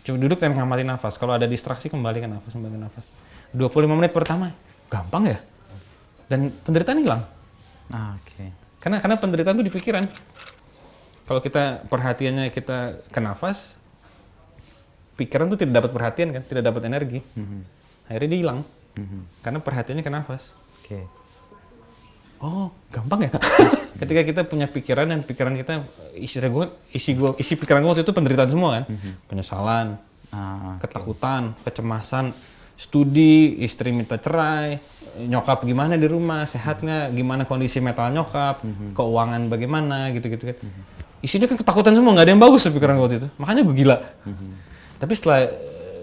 Coba duduk dan ngamati nafas. Kalau ada distraksi, kembalikan nafas, kembalikan nafas. 25 menit pertama, gampang ya? Dan penderitaan hilang. Oke. Karena penderitaan itu di pikiran. Kalau kita perhatiannya kita ke nafas, pikiran tuh tidak dapat perhatian kan, tidak dapat energi. Akhirnya dia hilang. Karena perhatiannya ke nafas. Oke. Oh, gampang ya? Ketika kita punya pikiran dan pikiran kita isi pikiran gue waktu itu penderitaan semua kan. Penyesalan, ketakutan, kecemasan, studi, istri minta cerai, nyokap gimana di rumah, sehat nggak, gimana kondisi mental nyokap, keuangan bagaimana, gitu-gitu kan. Isinya kan ketakutan semua, nggak ada yang bagus pikiran gue waktu itu. Makanya gue gila. Tapi setelah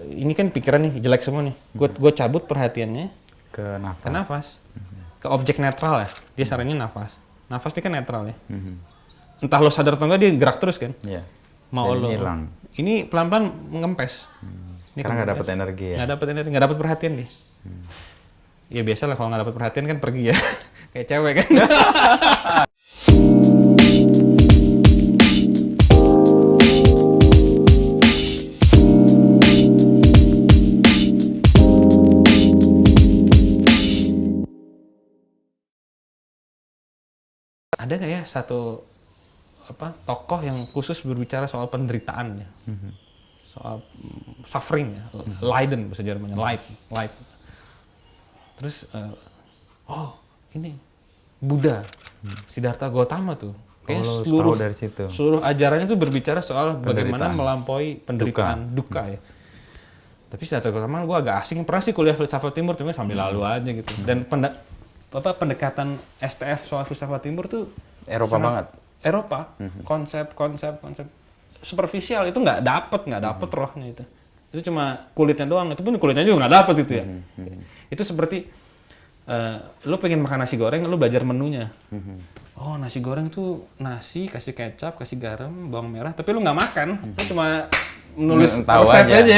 ini kan pikiran nih jelek semua nih, gue cabut perhatiannya Ke nafas. ke nafas, ke objek netral ya. Dia sarannya nafas. Nafas ini kan netral ya. Entah lo sadar atau enggak dia gerak terus kan. Iya. Mau Dan lo hilang. ini pelan-pelan mengempes. Ini Karena nggak kempes. dapat energi ya. Nggak dapat energi, nggak dapat perhatian dia. Ya biasa lah kalau nggak dapat perhatian kan pergi ya. Kayak cewek kan. Ada nggak ya satu tokoh yang khusus berbicara soal penderitaan ya, soal suffering ya, Leiden bahasa Jermannya, Leid. Terus ini Buddha, Siddhartha Gautama tuh, kayak tahu dari situ. seluruh ajarannya tuh berbicara soal bagaimana Penderitaan. melampaui penderitaan, duka ya. Tapi Siddhartha Gautama gue agak asing, pernah sih kuliah filsafat timur, cuma sambil lalu aja gitu. Dan pendekatan STF soal filsafat timur tuh Eropa banget. Eropa, konsep superficial itu nggak dapet rohnya itu. Itu cuma kulitnya doang, itu pun kulitnya juga nggak dapet itu ya. Itu seperti lu pengen makan nasi goreng, lu belajar menunya. Oh nasi goreng itu nasi, kasih kecap, kasih garam, bawang merah, tapi lu nggak makan, lu cuma menulis Tahu resep aja. aja.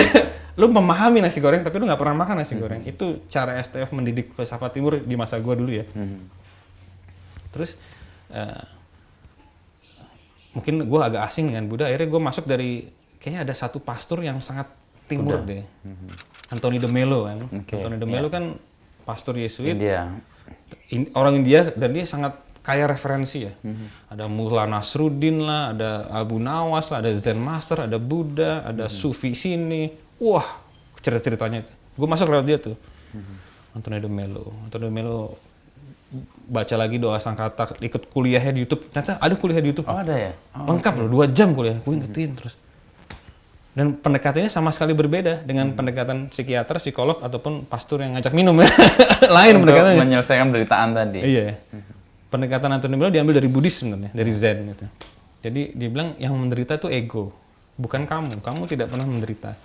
Lu memahami nasi goreng, tapi lu nggak pernah makan nasi goreng. Itu cara STF mendidik filsafat timur di masa gua dulu ya. Terus mungkin gue agak asing dengan Buddha, akhirnya gue masuk dari kayaknya ada satu pastor yang sangat timur deh, Anthony de Mello kan. Anthony de Mello kan pastor Yesuit, orang India, dan dia sangat kaya referensi ya. Ada Mullah Nasruddin lah, ada Abu Nawas lah, ada Zen Master, ada Buddha, ada Sufi sini. Wah, cerita-ceritanya itu. Gue masuk lewat dia tuh. Anthony de Mello baca lagi doa sangkata, ikut kuliahnya di YouTube. Ternyata ada kuliah di YouTube. Oh ada ya? Lengkap loh, 2 jam kuliah. Gue ingetin terus. Dan pendekatannya sama sekali berbeda dengan pendekatan psikiater, psikolog, ataupun pastor yang ngajak minum. Lain Untuk pendekatannya. menyelesaikan penderitaan tadi. Iya. Pendekatan Anthony Mello diambil dari Buddhis sebenarnya, dari Zen gitu. Jadi dia bilang yang menderita itu ego, bukan kamu. Kamu tidak pernah menderita.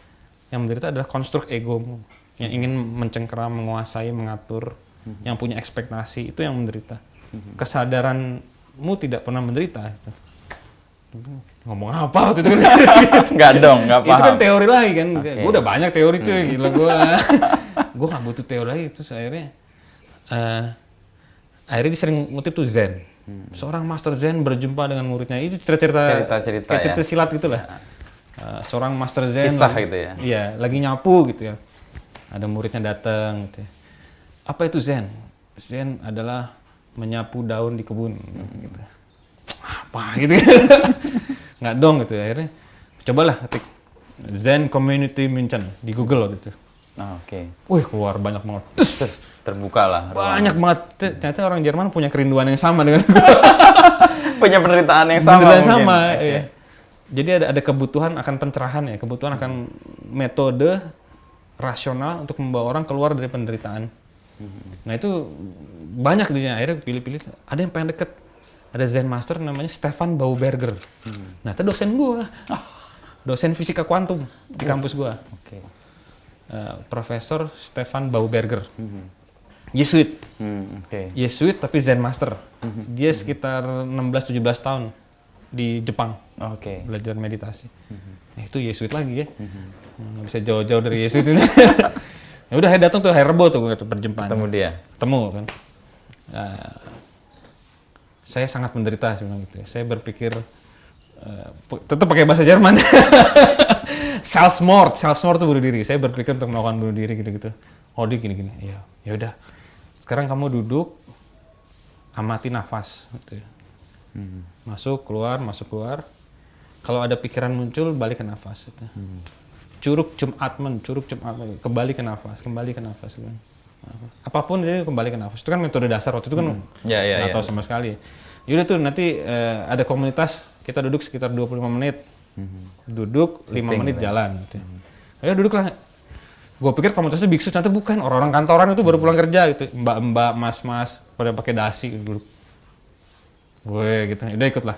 Yang menderita adalah konstruk egomu yang ingin mencengkeram, menguasai, mengatur, yang punya ekspektasi, itu yang menderita. Kesadaranmu tidak pernah menderita. Gitu. Ngomong apa waktu itu kan? Nggak dong, nggak paham. Itu kan teori lagi kan. Okay. Gue udah banyak teori cuy, gila gue. Gue nggak butuh teori lagi. Terus akhirnya dia sering ngutip tuh Zen. Seorang master Zen berjumpa dengan muridnya. Itu cerita kayak cerita silat gitu lah. Seorang master Zen. Kisah gitu ya? Iya, lagi nyapu gitu ya. Ada muridnya datang gitu ya. Apa itu Zen? Zen adalah menyapu daun di kebun. Gitu. Apa gitu? Nggak dong gitu ya. Akhirnya cobalah ketik Zen Community München di Google gitu. Oke. Wih keluar banyak banget. Terus terbuka lah. Banyak banget. Ternyata orang Jerman punya kerinduan yang sama dengan gue. Punya penderitaan yang sama. Penderitaan mungkin. sama. Okay. Iya. Jadi ada kebutuhan akan pencerahan ya. Kebutuhan akan metode rasional untuk membawa orang keluar dari penderitaan. Nah itu banyak dia, akhirnya pilih-pilih. Ada yang pengen deket, ada Zen Master namanya Stefan Bauberger. Nah itu dosen gua, dosen fisika kuantum di kampus gua. Okay. Profesor Stefan Bauberger, Yesuit, Yesuit tapi Zen Master. Dia sekitar 16-17 tahun di Jepang, belajar meditasi. Nah, itu Yesuit lagi ya, nggak bisa jauh-jauh dari Yesuit ini. Ya udah, saya datang tuh hari Rebo tuh perjumpaan. Ketemu kan. Saya sangat menderita sebenarnya gitu. Saya berpikir tetap pakai bahasa Jerman. self mort tuh bunuh diri. Saya berpikir untuk melakukan bunuh diri gitu-gitu. Oh dia gini-gini, ya udah. Sekarang kamu duduk, amati nafas. Gitu. Masuk keluar. Kalau ada pikiran muncul, balik ke nafas. Gitu. Curug Jumatmen, kembali ke nafas. Gitu. Apapun itu kembali ke nafas. Itu kan metode dasar waktu itu kan nggak tahu sama sekali. Yaudah tuh nanti ada komunitas, kita duduk sekitar 25 menit. Duduk 5 menit jalan. Gitu. Ayo duduklah. Gue pikir komunitasnya biksu, ternyata bukan. Orang-orang kantoran itu baru pulang kerja gitu. Mbak-mbak, mas-mas, pada pakai dasi duduk. Gue gitu, udah ikut lah.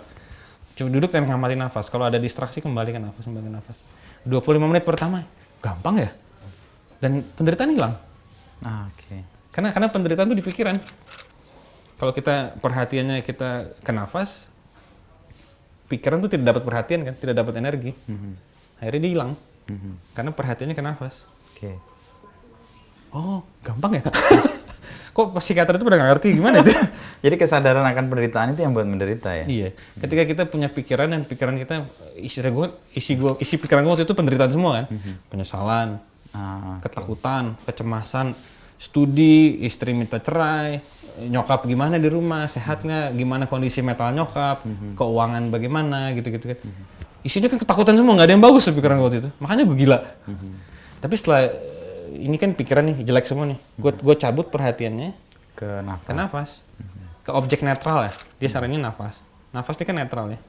Cuma duduk dan ngamati nafas. Kalau ada distraksi kembali ke nafas. 25 menit pertama, gampang ya. Dan penderitaan hilang. Oke. Karena penderitaan itu di pikiran. Kalau kita perhatiannya kita ke nafas, pikiran tuh tidak dapat perhatian kan, tidak dapat energi. Akhirnya dia hilang. Karena perhatiannya ke nafas. Oke. Oh, gampang ya? Kok psikiater itu pada nggak ngerti gimana itu? Jadi kesadaran akan penderitaan itu yang buat menderita ya? Iya. Ketika kita punya pikiran dan pikiran kita, isi pikiran gue waktu itu penderitaan semua kan? Penyesalan, ketakutan, kecemasan, studi, istri minta cerai, nyokap gimana di rumah, sehat nggak, gimana kondisi mental nyokap, keuangan bagaimana, gitu-gitu kan. Isinya kan ketakutan semua, nggak ada yang bagus pikiran gue waktu itu. Makanya gue gila. Tapi setelah ini kan pikiran nih jelek semua nih, gue cabut perhatiannya ke nafas, ke objek netral ya. Dia sarannya nafas. Nafas ini kan netral ya.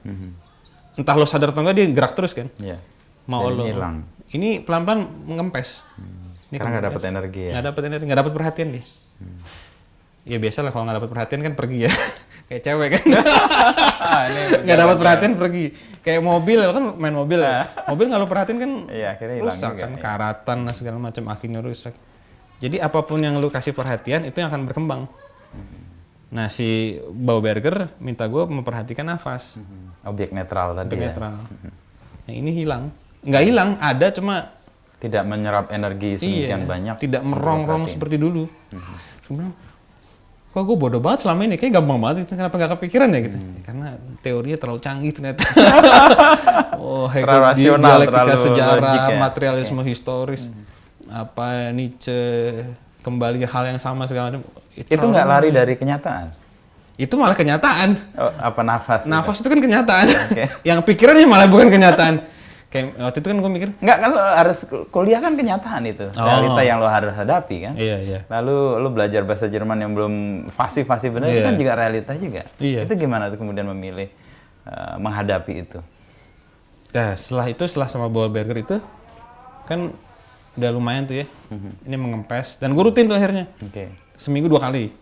Entah lo sadar atau enggak dia gerak terus kan. Iya. Mau lo hilang. Ini pelan-pelan ngempes. Karena nggak dapat energi ya. Nggak dapat perhatian dia. Ya biasa lah kalau nggak dapat perhatian kan pergi ya. Kayak cewek kan. Nggak dapat perhatian pergi. Kayak mobil kan main mobil ya. Mobil nggak lo perhatiin kan akhirnya hilang rusak juga, kan, karatan segala macam, akinya rusak. Jadi apapun yang lo kasih perhatian itu yang akan berkembang. Nah si Bauberger minta gue memperhatikan nafas. Objek netral tadi. Objek netral. Nah ini hilang. Nggak hilang, ada cuma tidak menyerap energi sedemikian banyak. Tidak merongrong seperti dulu. Sebenarnya kok gue bodoh banget selama ini, kayak gampang banget itu, kenapa nggak kepikiran ya gitu. Karena teorinya terlalu canggih ternyata. Terlalu rasional, dialektika sejarah, logik, ya? materialisme historis, apa Nietzsche, kembali hal yang sama segala macam. Itu nggak lari dari kenyataan? Itu malah kenyataan. Apa nafas? Nafas itu kan kenyataan. Yang pikirannya malah bukan kenyataan. Kayak waktu itu kan gue mikir, nggak kan lo harus kuliah kan kenyataan itu, realita yang lo harus hadapi kan. Iya. Lalu lo belajar bahasa Jerman yang belum fasih benar itu kan juga realita juga. Itu gimana tuh kemudian memilih menghadapi itu? Nah setelah sama Bauberger itu kan udah lumayan tuh ya. Ini mengempes dan gue rutin tuh akhirnya. Seminggu 2 kali.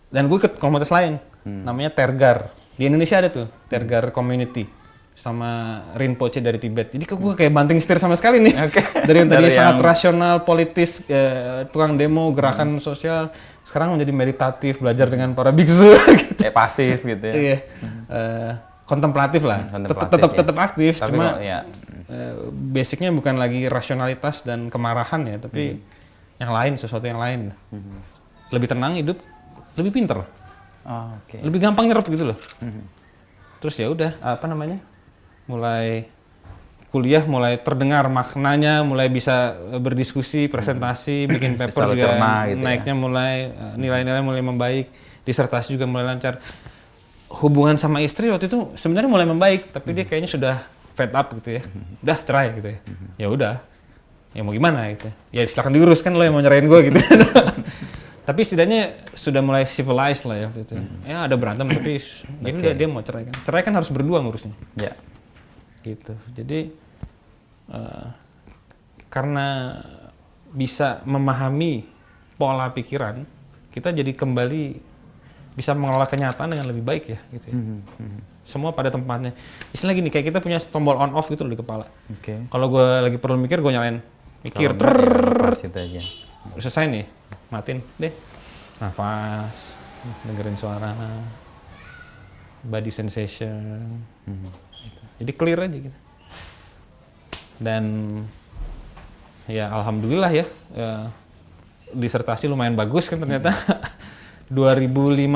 Dan gue ikut komunitas lain, namanya Tergar. Di Indonesia ada tuh Tergar Community sama Rinpoche dari Tibet. Jadi gue kayak banting setir sama sekali nih. Dari yang tadinya sangat rasional, politis, tukang demo, gerakan sosial, sekarang menjadi meditatif, belajar dengan para biksu. Gitu. Pasif gitu ya. Iya. Kontemplatif lah. Tetap aktif, tapi cuma basicnya bukan lagi rasionalitas dan kemarahan ya, tapi yang lain, sesuatu yang lain. Lebih tenang hidup, lebih pinter. Lebih gampang nyerap gitu loh. Terus ya udah, mulai kuliah, mulai terdengar maknanya, mulai bisa berdiskusi, presentasi, bikin paper juga gitu naiknya ya. Mulai nilai-nilai mulai membaik, disertasi juga mulai lancar. Hubungan sama istri waktu itu sebenarnya mulai membaik, tapi dia kayaknya sudah fed up gitu ya. Udah cerai gitu ya. Ya udah. Ya mau gimana gitu. Ya silakan diurus kan lo yang mau nyerahin gue gitu. Tapi setidaknya sudah mulai civilized lah ya waktu itu. Ya ada berantem tapi ya udah dia mau cerai kan. Cerai kan harus berdua ngurusnya. Ya. Gitu. Jadi karena bisa memahami pola pikiran, kita jadi kembali bisa mengelola kenyataan dengan lebih baik ya gitu ya. Semua pada tempatnya. Istilah gini, kayak kita punya tombol on off gitu loh di kepala. Kalau gue lagi perlu mikir, gue nyalain mikir. Selesai nih, matiin deh. Nafas, dengerin suara, body sensation. Gitu. Jadi clear aja gitu. Dan ya alhamdulillah ya, disertasi lumayan bagus kan ternyata. 2015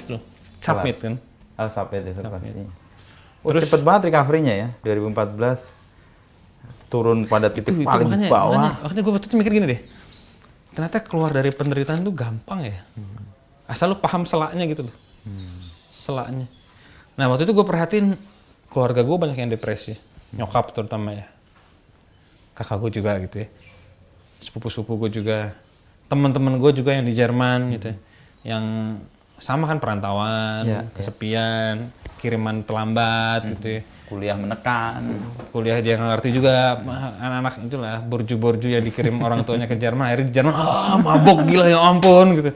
tuh submit kan. Submit disertasi. Terus cepet banget recovery-nya ya, 2014 turun pada titik paling bawah. Makanya gue waktu itu mikir gini deh, ternyata keluar dari penderitaan itu gampang ya, asal lu paham selaknya gitu loh, selaknya. Nah waktu itu gue perhatiin keluarga gue banyak yang depresi, nyokap terutama ya, kakak gue juga gitu ya, sepupu-sepupu gue juga, teman-teman gue juga yang di Jerman gitu, yang sama kan perantauan, kesepian, kiriman terlambat gitu ya. Kuliah menekan. Kuliah dia nggak ngerti juga, anak-anak itulah borju-borju yang dikirim orang tuanya ke Jerman, akhirnya di Jerman mabok gila ya ampun gitu.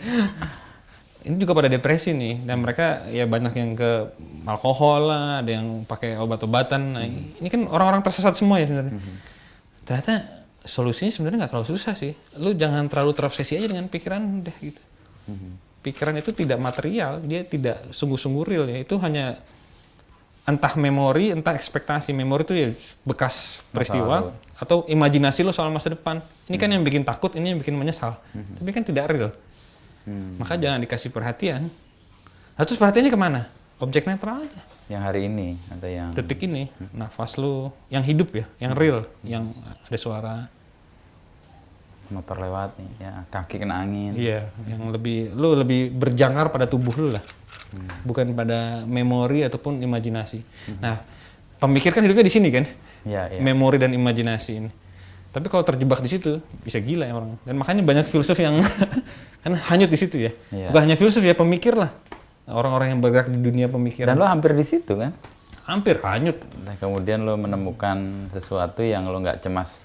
Ini juga pada depresi nih, dan mereka ya banyak yang ke alkohol lah, ada yang pakai obat-obatan. Nah, ini kan orang-orang tersesat semua ya sebenarnya. Ternyata solusinya sebenarnya nggak terlalu susah sih. Lu jangan terlalu terobsesi aja dengan pikiran deh gitu. Pikiran itu tidak material, dia tidak sungguh-sungguh real ya. Itu hanya entah memori, entah ekspektasi. Memori itu ya bekas peristiwa atau imajinasi lo soal masa depan. Ini kan yang bikin takut, ini yang bikin menyesal. Tapi kan tidak real. Maka jangan dikasih perhatian. Nah, terus perhatiannya kemana? Objek netral aja. Yang hari ini atau yang detik ini, nafas lo, yang hidup ya, yang real, yang ada suara. Motor lewat nih, ya kaki kena angin. Iya, yang lu lebih berjangkar pada tubuh lu lah, bukan pada memori ataupun imajinasi. Nah, pemikir kan hidupnya di sini kan, memori dan imajinasi ini. Tapi kalau terjebak di situ, bisa gila ya orang. Dan makanya banyak filsuf yang kan hanyut di situ ya. Bukan hanya filsuf ya, pemikir lah. Orang-orang yang bergerak di dunia pemikiran. Dan lo hampir di situ kan? Hampir hanyut. Nah, kemudian lo menemukan sesuatu yang lo nggak cemas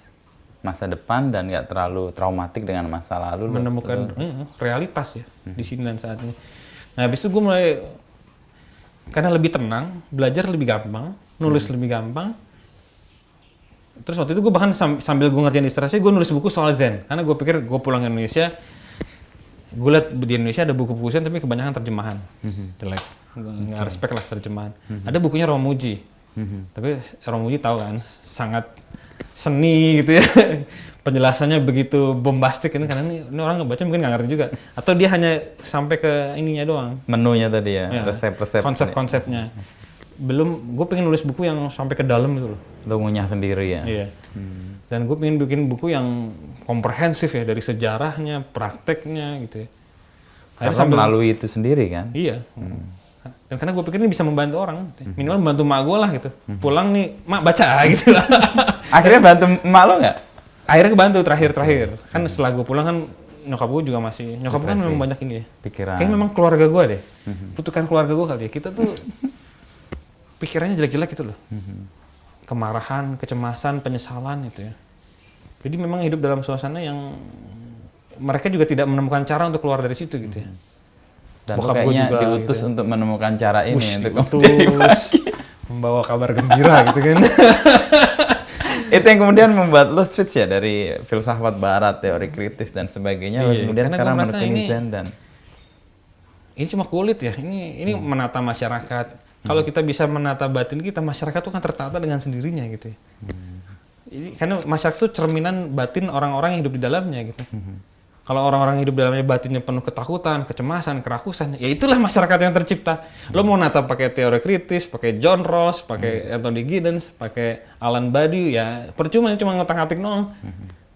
masa depan dan nggak terlalu traumatik dengan masa lalu. Menemukan realitas ya di sini dan saat ini. Nah, habis itu gue mulai, karena lebih tenang, belajar lebih gampang, nulis lebih gampang. Terus waktu itu gue bahkan sambil gue ngerjain disertasi, gue nulis buku soal Zen. Karena gue pikir gue pulang ke Indonesia, gue lihat di Indonesia ada buku-buku Zen tapi kebanyakan terjemahan. Jelek, nggak respect lah terjemahan. Ada bukunya Romuji, tapi Romuji tahu kan, sangat seni gitu ya. Penjelasannya begitu bombastik ini, karena ini orang ngebaca mungkin nggak ngerti juga. Atau dia hanya sampai ke ininya doang. Menunya tadi ya, resep-resep. Konsep-konsepnya. Belum, gue pengen nulis buku yang sampai ke dalam gitu loh. Lo ngunyah sendiri ya? Iya. Dan gue pengen bikin buku yang komprehensif ya, dari sejarahnya, prakteknya gitu ya. Karena melalui itu sendiri kan? Iya. Dan karena gue pikir ini bisa membantu orang, minimal membantu mak gue lah gitu. Pulang nih, mak baca gitu lah. Akhirnya bantu emak lo nggak? Akhirnya kebantu terakhir. Kan setelah gue pulang kan nyokap gue juga masih, nyokap kan memang banyak ini ya. Pikiran. Kayaknya memang keluarga gue deh. Kutukan keluarga gue kali ya. Kita tuh pikirannya jelek-jelek gitu loh. Kemarahan, kecemasan, penyesalan gitu ya. Jadi memang hidup dalam suasana yang mereka juga tidak menemukan cara untuk keluar dari situ gitu ya. Dan lo kayaknya juga, diutus gitu, untuk menemukan cara ini untuk membawa kabar gembira gitu kan. Itu yang kemudian membuat lo switch ya dari filsafat barat, teori kritis dan sebagainya, kemudian sekarang menekuni Zen dan ini cuma kulit ya. Ini menata masyarakat. Kalau kita bisa menata batin kita, masyarakat itu kan tertata dengan sendirinya gitu ya. Karena masyarakat itu cerminan batin orang-orang yang hidup di dalamnya gitu. Kalau orang-orang hidup dalamnya batinnya penuh ketakutan, kecemasan, kerakusan, ya itulah masyarakat yang tercipta. Lo mau nata pakai teori kritis, pakai John Rawls, pakai Anthony Giddens, pakai Alan Badiou, ya percuma cuma ngotak-ngatik doang.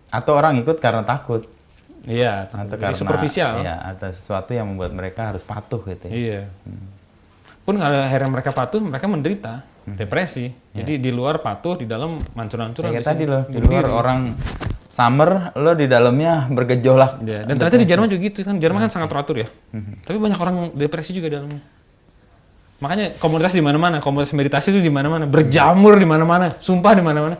Atau orang ikut karena takut. Iya, atau karena superficial. Iya, ada sesuatu yang membuat mereka harus patuh gitu ya. Iya. Pun kalau akhirnya mereka patuh, mereka menderita depresi. Jadi di luar patuh, di dalam mancur-mancur. Kayak tadi loh, di luar orang summer, lo di dalamnya bergejolak. Ya, dan ternyata di Jerman juga gitu kan. Jerman kan sangat teratur ya. Tapi banyak orang depresi juga di dalamnya. Makanya komunitas di mana-mana, komunitas meditasi itu di mana-mana, berjamur di mana-mana, sumpah di mana-mana.